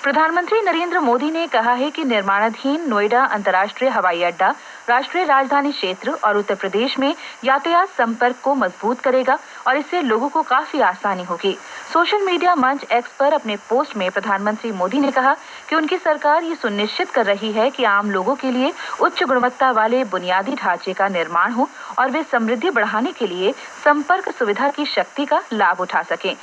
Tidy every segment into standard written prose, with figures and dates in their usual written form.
प्रधानमंत्री नरेंद्र मोदी ने कहा है कि निर्माणाधीन नोएडा अंतर्राष्ट्रीय हवाई अड्डा राष्ट्रीय राजधानी क्षेत्र और उत्तर प्रदेश में यातायात संपर्क को मजबूत करेगा और इससे लोगों को काफी आसानी होगी। सोशल मीडिया मंच एक्स पर अपने पोस्ट में प्रधानमंत्री मोदी ने कहा कि उनकी सरकार ये सुनिश्चित कर रही है कि आम लोगों के लिए उच्च गुणवत्ता वाले बुनियादी ढांचे का निर्माण हो और वे समृद्धि बढ़ाने के लिए संपर्क सुविधा की शक्ति का लाभ उठा सकें।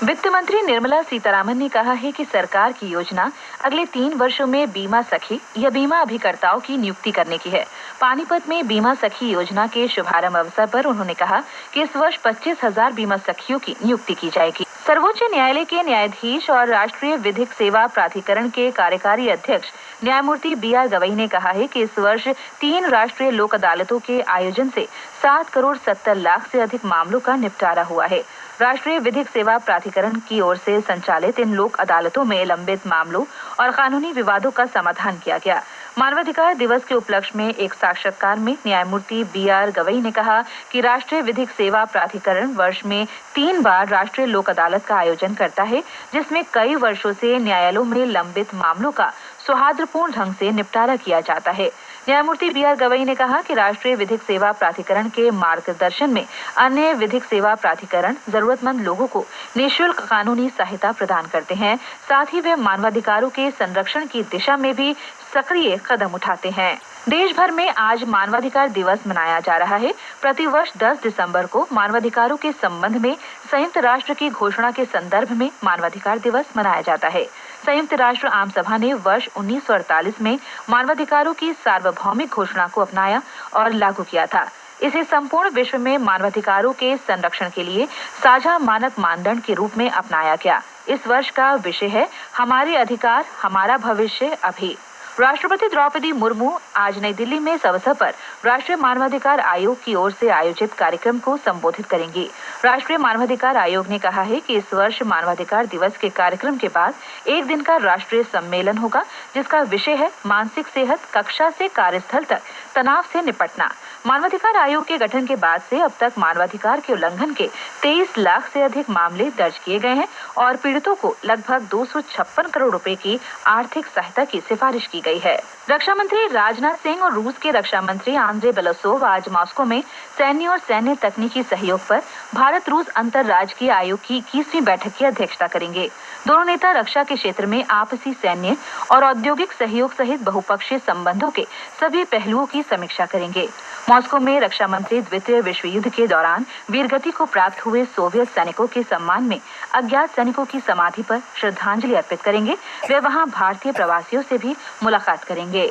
वित्त मंत्री निर्मला सीतारामन ने कहा है कि सरकार की योजना अगले 3 वर्षों में बीमा सखी या बीमा अभिकर्ताओं की नियुक्ति करने की है। पानीपत में बीमा सखी योजना के शुभारंभ अवसर पर उन्होंने कहा कि इस वर्ष 25,000 बीमा सखियों की नियुक्ति की जाएगी। सर्वोच्च न्यायालय के न्यायाधीश और राष्ट्रीय विधिक सेवा प्राधिकरण के कार्यकारी अध्यक्ष न्यायमूर्ति बी.आर. गवई ने कहा है कि इस वर्ष 3 राष्ट्रीय लोक अदालतों के आयोजन से 7 करोड़ 70 लाख से अधिक मामलों का निपटारा हुआ है। राष्ट्रीय विधिक सेवा प्राधिकरण की ओर से संचालित इन लोक अदालतों में लंबित मामलों और कानूनी विवादों का समाधान किया गया। मानवाधिकार दिवस के उपलक्ष्य में एक साक्षात्कार में न्यायमूर्ति बी.आर. गवई ने कहा कि राष्ट्रीय विधिक सेवा प्राधिकरण वर्ष में 3 बार राष्ट्रीय लोक अदालत का आयोजन करता है, जिसमें कई वर्षों से न्यायालयों में लंबित मामलों का सौहार्दपूर्ण ढंग से निपटारा किया जाता है। न्यायमूर्ति बी.आर. गवई ने कहा कि राष्ट्रीय विधिक सेवा प्राधिकरण के मार्गदर्शन में अन्य विधिक सेवा प्राधिकरण जरूरतमंद लोगों को निःशुल्क कानूनी सहायता प्रदान करते हैं। साथ ही वे मानवाधिकारों के संरक्षण की दिशा में भी सक्रिय कदम उठाते हैं। देश भर में आज मानवाधिकार दिवस मनाया जा रहा है। प्रतिवर्ष 10 दिसंबर को मानवाधिकारों के संबंध में संयुक्त राष्ट्र की घोषणा के संदर्भ में मानवाधिकार दिवस मनाया जाता है। संयुक्त राष्ट्र आम सभा ने वर्ष 1948 में मानवाधिकारों की सार्वभौमिक घोषणा को अपनाया और लागू किया था। इसे संपूर्ण विश्व में मानवाधिकारों के संरक्षण के लिए साझा मानक मानदंड के रूप में अपनाया गया। इस वर्ष का विषय है हमारे अधिकार, हमारा भविष्य अभी। राष्ट्रपति द्रौपदी मुर्मू आज नई दिल्ली में इस अवसर पर राष्ट्रीय मानवाधिकार आयोग की ओर से आयोजित कार्यक्रम को संबोधित करेंगी। राष्ट्रीय मानवाधिकार आयोग ने कहा है कि इस वर्ष मानवाधिकार दिवस के कार्यक्रम के बाद एक दिन का राष्ट्रीय सम्मेलन होगा, जिसका विषय है मानसिक सेहत, कक्षा से कार्यस्थल तक तनाव से निपटना। मानवाधिकार आयोग के गठन के बाद से अब तक मानवाधिकार के उल्लंघन के 23 लाख से अधिक मामले दर्ज किए गए हैं और पीड़ितों को लगभग 256 करोड़ रुपए की आर्थिक सहायता की सिफारिश की गई है। रक्षा मंत्री राजनाथ सिंह और रूस के रक्षा मंत्री आंद्रे बेलोसोव आज मॉस्को में सैन्य और सैन्य तकनीकी सहयोग पर भारत रूस अंतर्राज्यीय आयोग की 21वीं बैठक की अध्यक्षता करेंगे। दोनों नेता रक्षा के क्षेत्र में आपसी सैन्य और औद्योगिक सहयोग सहित बहुपक्षीय संबंधों के सभी पहलुओं की समीक्षा करेंगे। मॉस्को में रक्षा मंत्री द्वितीय विश्व युद्ध के दौरान वीरगति को प्राप्त हुए सोवियत सैनिकों के सम्मान में अज्ञात सैनिकों की समाधि पर श्रद्धांजलि अर्पित करेंगे। वे वहां भारतीय प्रवासियों से भी मुलाकात करेंगे।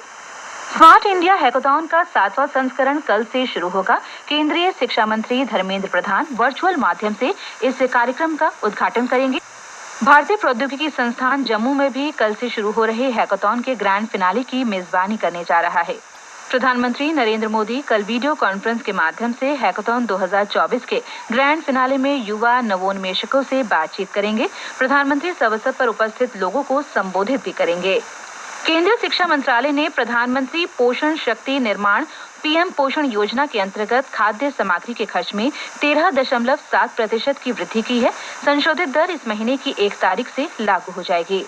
स्मार्ट इंडिया हैकाथॉन का 7वां संस्करण कल से शुरू होगा। केंद्रीय शिक्षा मंत्री धर्मेंद्र प्रधान वर्चुअल माध्यम से इस कार्यक्रम का उद्घाटन करेंगे। भारतीय प्रौद्योगिकी संस्थान जम्मू में भी कल से शुरू हो रहे हैकाथॉन के ग्रैंड फिनाले की मेजबानी करने जा रहा है। प्रधानमंत्री नरेंद्र मोदी कल वीडियो कॉन्फ्रेंस के माध्यम से हैकाथॉन 2024 के ग्रैंड फिनाले में युवा नवोन्मेषकों से बातचीत करेंगे। प्रधानमंत्री इस अवसर पर उपस्थित लोगों को संबोधित भी करेंगे। केंद्रीय शिक्षा मंत्रालय ने प्रधानमंत्री पोषण शक्ति निर्माण पीएम पोषण योजना के अंतर्गत खाद्य सामग्री के खर्च में 13.7% की वृद्धि की है। संशोधित दर इस महीने की 1 तारीख से लागू हो जाएगी।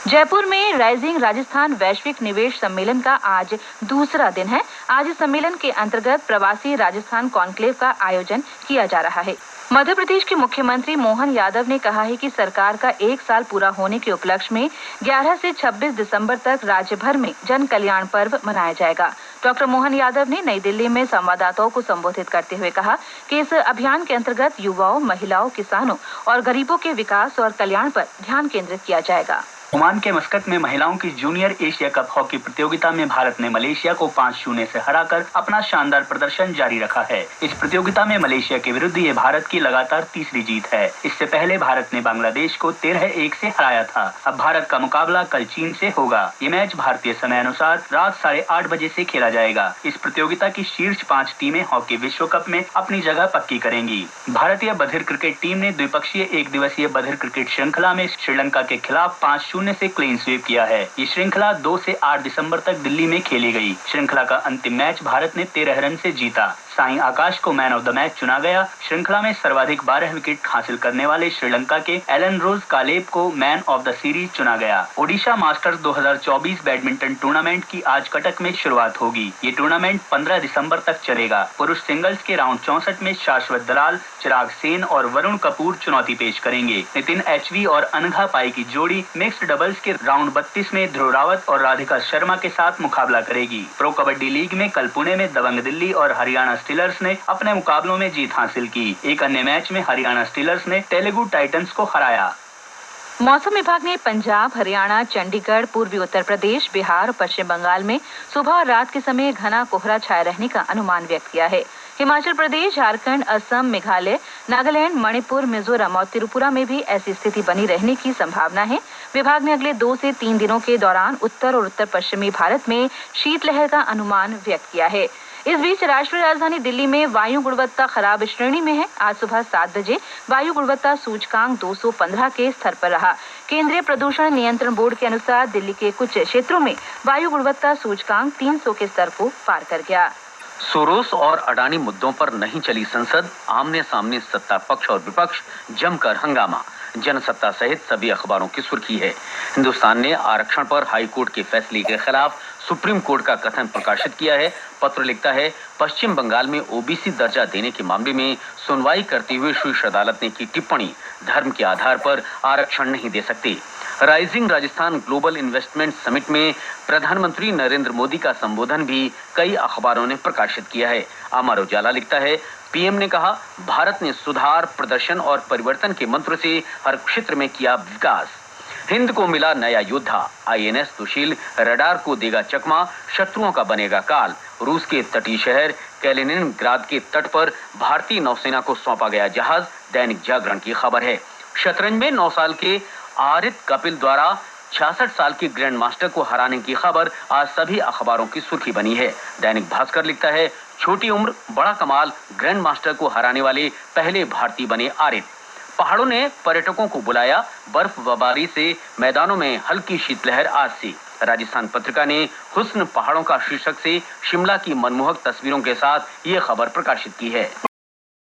जयपुर में राइजिंग राजस्थान वैश्विक निवेश सम्मेलन का आज दूसरा दिन है। आज इस सम्मेलन के अंतर्गत प्रवासी राजस्थान कॉन्क्लेव का आयोजन किया जा रहा है। मध्य प्रदेश के मुख्यमंत्री मोहन यादव ने कहा है कि सरकार का 1 साल पूरा होने के उपलक्ष्य में 11 से 26 दिसंबर तक राज्य भर में जन कल्याण पर्व मनाया जाएगा। डॉक्टर मोहन यादव ने नई दिल्ली में संवाददाताओं को संबोधित करते हुए कहा कि इस अभियान के अंतर्गत युवाओं, महिलाओं, किसानों और गरीबों के विकास और कल्याण पर ध्यान केंद्रित किया जाएगा। ओमान के मस्कत में महिलाओं की जूनियर एशिया कप हॉकी प्रतियोगिता में भारत ने मलेशिया को 5-0 से हराकर अपना शानदार प्रदर्शन जारी रखा है। इस प्रतियोगिता में मलेशिया के विरुद्ध ये भारत की लगातार तीसरी जीत है। इससे पहले भारत ने बांग्लादेश को 13-1 से हराया था। अब भारत का मुकाबला कल चीन से होगा। ये मैच भारतीय समय अनुसार रात 8:30 बजे से खेला जाएगा। इस प्रतियोगिता की शीर्ष 5 टीमें हॉकी विश्व कप में अपनी जगह पक्की करेंगी। भारतीय बधिर क्रिकेट टीम ने द्विपक्षीय 1 दिवसीय बधिर क्रिकेट श्रृंखला में श्रीलंका के खिलाफ 5-0 से क्लीन स्वीप किया है। ये श्रृंखला 2 से 8 दिसंबर तक दिल्ली में खेली गई। श्रृंखला का अंतिम मैच भारत ने 13 रन से जीता। साई आकाश को मैन ऑफ द मैच चुना गया। श्रृंखला में सर्वाधिक 12 विकेट हासिल करने वाले श्रीलंका के एलन रोज कालेब को मैन ऑफ द सीरीज चुना गया। ओडिशा मास्टर्स 2024 बैडमिंटन टूर्नामेंट की आज कटक में शुरुआत होगी। ये टूर्नामेंट 15 दिसंबर तक चलेगा। पुरुष सिंगल्स के राउंड 64 में शाश्वत दलाल, चिराग सेन और वरुण कपूर चुनौती पेश करेंगे। नितिन एचवी और अनघा पाई की जोड़ी मिक्स्ड डबल्स के राउंड 32 में ध्रुव रावत और राधिका शर्मा के साथ मुकाबला करेगी। प्रो कबड्डी लीग में कल पुणे में दबंग दिल्ली और हरियाणा स्टीलर्स ने अपने मुकाबलों में जीत हासिल की। एक अन्य मैच में हरियाणा स्टीलर्स ने तेलुगु टाइटंस को हराया। मौसम विभाग ने पंजाब, हरियाणा, चंडीगढ़, पूर्वी उत्तर प्रदेश, बिहार और पश्चिम बंगाल में सुबह और रात के समय घना कोहरा छाए रहने का अनुमान व्यक्त किया है। हिमाचल प्रदेश, झारखंड, असम, मेघालय, नागालैंड, मणिपुर, मिजोरम और त्रिपुरा में भी ऐसी स्थिति बनी रहने की संभावना है। विभाग ने अगले 2 से 3 दिनों के दौरान उत्तर और उत्तर पश्चिमी भारत में शीतलहर का अनुमान व्यक्त किया है। इस बीच राष्ट्रीय राजधानी दिल्ली में वायु गुणवत्ता खराब श्रेणी में है। आज सुबह 7 बजे वायु गुणवत्ता सूचकांक 215 के स्तर पर रहा। केंद्रीय प्रदूषण नियंत्रण बोर्ड के अनुसार दिल्ली के कुछ क्षेत्रों में वायु गुणवत्ता सूचकांक 300 के स्तर को पार कर गया। सोरोस और अडानी मुद्दों पर नहीं चली संसद, आमने सामने सत्ता पक्ष और विपक्ष जमकर हंगामा। जनसत्ता सहित सभी अखबारों की सुर्खी है। हिंदुस्तान ने आरक्षण पर हाईकोर्ट के फैसले के खिलाफ सुप्रीम कोर्ट का कथन प्रकाशित किया है। पत्र लिखता है, पश्चिम बंगाल में ओबीसी दर्जा देने के मामले में सुनवाई करते हुए शीर्ष अदालत ने की टिप्पणी, धर्म के आधार पर आरक्षण नहीं दे सकते। Rising Rajasthan global investment summit में प्रधानमंत्री नरेंद्र मोदी का संबोधन भी कई अखबारों ने प्रकाशित किया है। अमर उजाला लिखता है, पीएम ने कहा, भारत ने सुधार, प्रदर्शन और परिवर्तन के मंत्र से हर क्षेत्र में किया विकास। हिंद को मिला नया योद्धा, आईएनएस सुशील रडार को देगा चकमा, शत्रुओं का बनेगा काल। रूस के तटीय शहर कैलिनिनग्राद के तट पर भारतीय नौसेना को सौंपा गया जहाज। दैनिक जागरण की खबर है। शतरंज में 9 साल के आरित कपिल द्वारा 66 साल के ग्रैंड मास्टर को हराने की खबर आज सभी अखबारों की सुर्खी बनी है। दैनिक भास्कर लिखता है, छोटी उम्र बड़ा कमाल, ग्रैंड मास्टर को हराने वाले पहले भारतीय बने आरित। पहाड़ों ने पर्यटकों को बुलाया, बर्फबारी से मैदानों में हल्की शीतलहर आज से। राजस्थान पत्रिका ने हुस्न पहाड़ों का शीर्षक से शिमला की मनमोहक तस्वीरों के साथ ये खबर प्रकाशित की है।